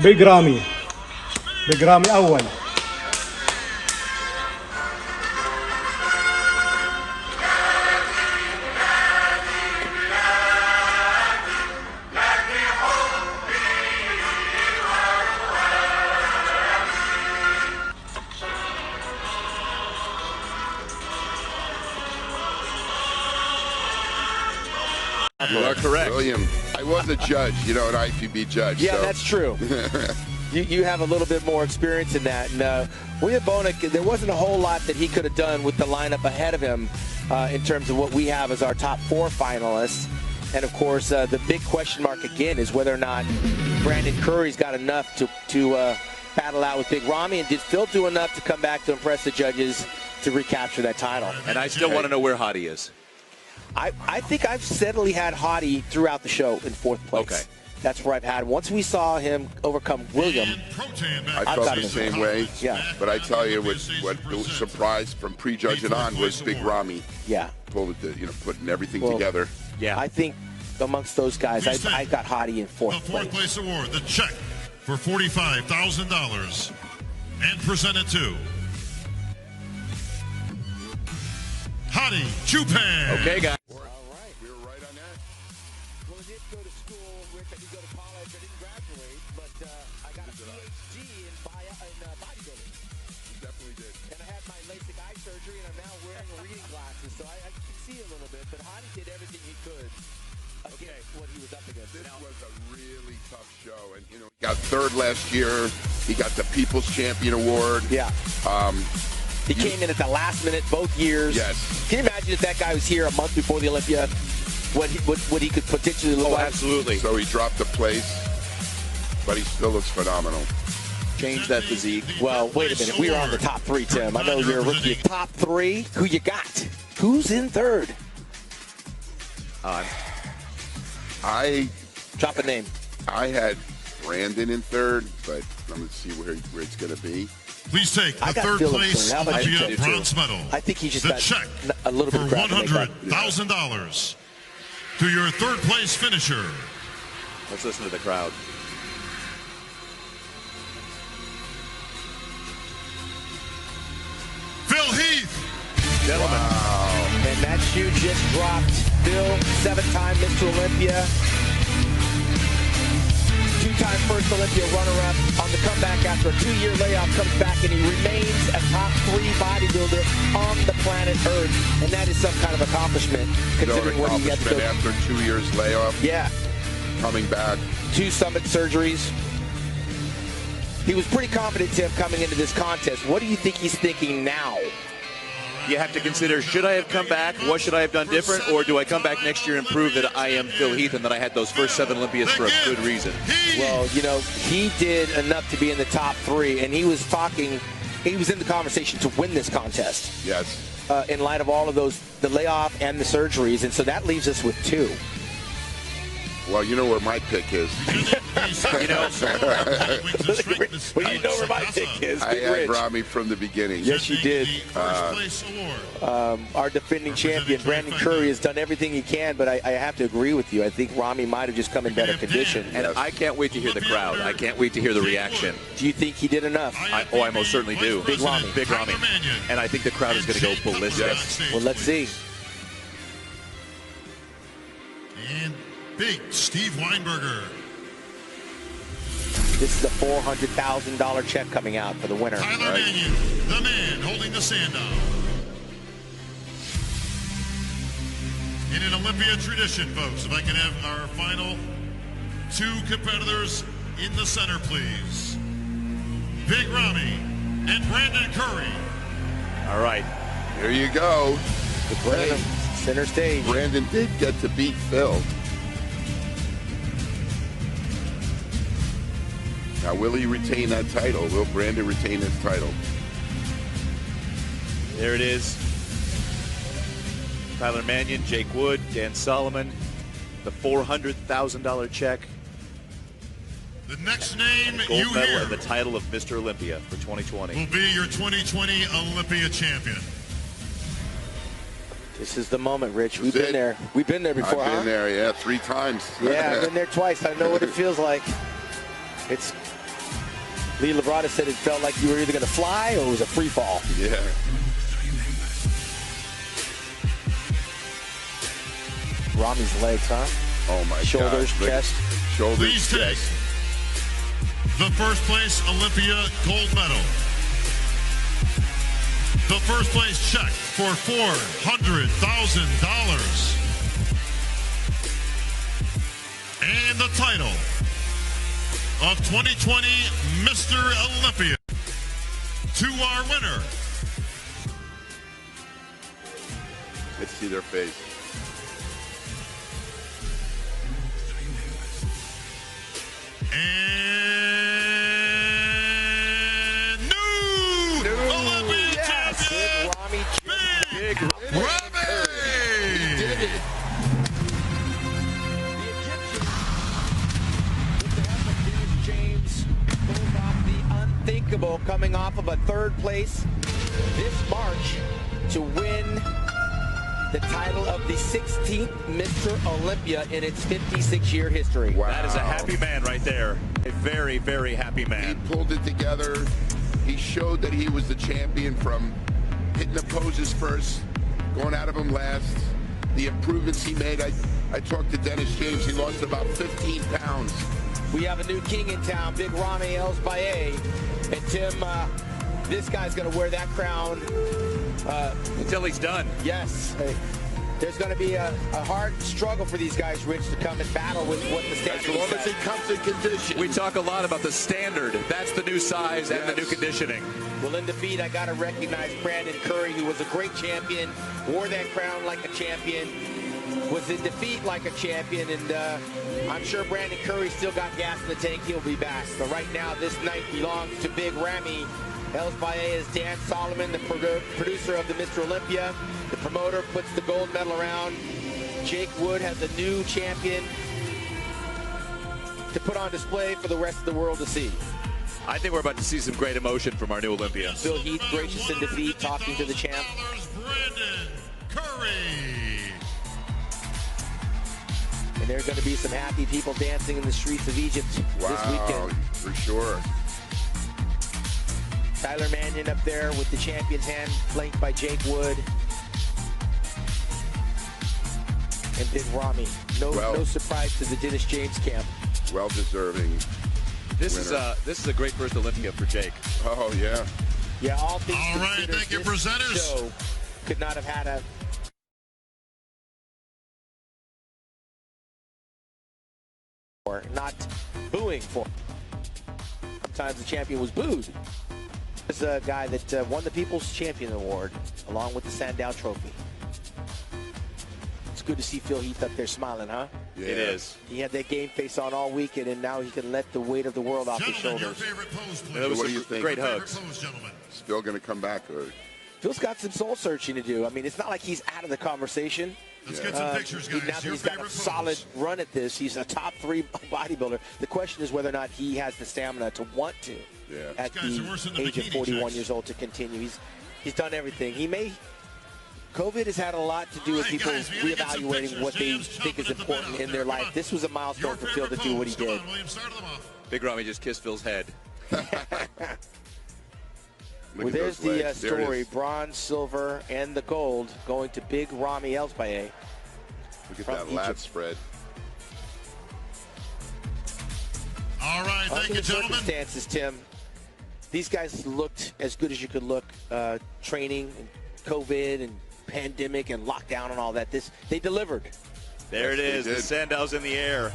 بيج رامي. بيج رامي أول. You are correct. William, I was a judge, you know, an IFBB judge. Yeah, so. that's true. you have a little bit more experience in that. And William Bonek, there wasn't a whole lot that he could have done with the lineup ahead of him in terms of what we have as our top 4 finalists. And, of course, the big question mark, again, is whether or not Brandon Curry's got enough to battle out with Big Ramy. And did Phil do enough to come back to impress the judges to recapture that title? And I still want to know where Hottie is. I think I've steadily had Hottie throughout the show in 4th place. Okay. That's where I've had. Once we saw him overcome William, I felt the same way. Yeah. But I tell you, what the surprise from prejudging on was Big Ramy. Yeah. Putting everything together. Yeah. I think amongst those guys, I got Hottie in 4th place. The 4th place award, the check for $45,000, and presented to Hottie Chupan. Okay, guys. All right. We were right on that. Well, I did go to school, Rick. I did go to college. I didn't graduate, but I got a PhD in bodybuilding. You definitely did. And I had my LASIK eye surgery, and I'm now wearing reading glasses, so I can see a little bit. But Hottie did everything he could against what he was up against. This was a really tough show, and you know, he got 3rd last year. He got the People's Champion Award. Yeah. He came in at the last minute both years. Yes. Can you imagine if that guy was here a month before the Olympia, what he could potentially look like? Absolutely. So he dropped a place, but he still looks phenomenal. Change that physique. Well, wait a minute. We are on the top 3, Tim. I know you're a rookie. Top 3? Who you got? Who's in 3rd? Drop a name. I had Brandon in 3rd, but I'm going to see where it's going to be. Please take the I got 3rd Phil in place 3rd. How about you, Olympia Tim? bronze medal. I think he just the got check a little bit for of crap to make $100,000 to your 3rd place finisher. Let's listen to the crowd. Phil Heath. Gentlemen. And that shoe just dropped. Phil, 7-time Mr. Olympia. 2-time first Olympia runner-up on the comeback after a 2-year layoff, comes back and he remains a top 3 bodybuilder on the planet Earth, and that is some kind of accomplishment considering what he gets to. After 2 years layoff. Yeah. Coming back. 2 stomach surgeries. He was pretty confident, Tim, coming into this contest. What do you think he's thinking now? You have to consider, should I have come back? What should I have done different? Or do I come back next year and prove that I am Phil Heath and that I had those first 7 Olympias for a good reason? Well, you know, he did enough to be in the top 3, and he was in the conversation to win this contest. Yes. In light of all of those, the layoff and the surgeries, and so that leaves us with 2. Well, you know where my pick is. Well, you know where my pick is. I had Rich. Ramy from the beginning. Yes, you did. Our defending champion, Brandon Curry, has done everything he can, but I have to agree with you. I think Ramy might have just come in better condition. And I can't wait to hear the crowd. I can't wait to hear the reaction. Do you think he did enough? I most certainly do. Big Ramy. Big Ramy. And I think the crowd is going to go ballistic. Yes. Well, let's see. And Big Steve Weinberger. This is a $400,000 check coming out for the winner. Tyler Mannion, the man holding the Sandow. In an Olympia tradition, folks, if I can have our final 2 competitors in the center, please. Big Ramy and Brandon Curry. All right. Here you go. Brandon, center stage. Brandon did get to beat Phil. Now, will he retain that title? Will Brandon retain his title? There it is. Tyler Mannion, Jake Wood, Dan Solomon, the $400,000 check. The next name Gold you medal hear and the title of Mr. Olympia for 2020. will be your 2020 Olympia champion. This is the moment, Rich. We've been there. We've been there before, I've been there, yeah, 3 times. Yeah, I've been there twice. I know what it feels like. It's Lee Labrada said it felt like you were either going to fly or it was a free fall. Yeah. Rami's legs, huh? Oh my Shoulders, God. chest. Shoulders, Please take chest. the first place Olympia gold medal. The first place check for $400,000. And the title of 2020 Mr. Olympia to our winner. Let's see their face. And new Olympia champion, Rami. Big Rami! He did it. James pulls off the unthinkable, coming off of a third place this March to win the title of the 16th Mr. Olympia in its 56-year history. Wow. That is a happy man right there. A very, very happy He man. pulled it together. He showed that he was the champion from hitting the poses first, going out of them last. The improvements he made. I talked to Dennis James. He lost about 15 pounds. We have a new king in town, Big Rami El-Baye. And Tim, this guy's going to wear that crown Until he's done. Yes. There's going to be a hard struggle for these guys, Rich, to come and battle with what the As standard long is as he set. comes in condition. We talk a lot about the standard. That's the new size and the new conditioning. Well, in defeat, I got to recognize Brandon Curry, who was a great champion, wore that crown like a champion, was in defeat like a champion, and I'm sure Brandon Curry still got gas in the tank. He'll be back. But right now, this night belongs to Big Rami. El-Baye is Dan Solomon, the producer of the Mr. Olympia. The promoter puts the gold medal around. Jake Wood has a new champion to put on display for the rest of the world to see. I think we're about to see some great emotion from our new Olympia. Phil Heath, gracious in defeat, talking to the champ. Brandon Curry. And there are going to be some happy people dancing in the streets of Egypt this weekend. For sure. Tyler Mannion up there with the champion's hand, flanked by Jake Wood. And Big Rami. No surprise to the Dennis James camp. Well deserving. This is a great first Olympia for Jake. Oh yeah. Yeah, all things All right, considered, thank you, this presenters. show could not have had a or not booing for. Sometimes the champion was booed. This is a guy that won the People's Champion Award along with the Sandow Trophy. It's good to see Phil Heath up there smiling, huh? Yeah. It is. He had that game face on all weekend, and now he can let the weight of the world off his Gentlemen, your shoulders. favorite pose, please. There was What do some you think? great Favorite hugs. pose, gentlemen. Still gonna come back. Phil's got some soul searching to do. I mean, it's not like he's out of the conversation. Let's get some pictures, guys. Now that Your he's got a favorite solid pose. run at this, he's a top 3 bodybuilder. The question is whether or not he has the stamina to want to, Yeah. at These guys are worse the than the age of bikini 41 chicks. years old, to continue. He's done everything. COVID has had a lot to do with All right, people guys, we gotta get some reevaluating pictures. what they James think is chomping at the important bit in out their there. Come life. on. This was a milestone Your for Phil to favorite do what he pose. Come did. on, William, start them off. Big Rami just kissed Phil's head. Look Well, at there's those the legs. There it story: is. bronze, silver, and the gold going to Big Rami El-Baye. Look at from that lat Egypt. spread. All right, thank Under you, the gentlemen. circumstances, Tim, these guys looked as good as you could look. Training, and COVID, and pandemic, and lockdown, and all that. They delivered. There it Yes, is. they The did. Sandow's in the air.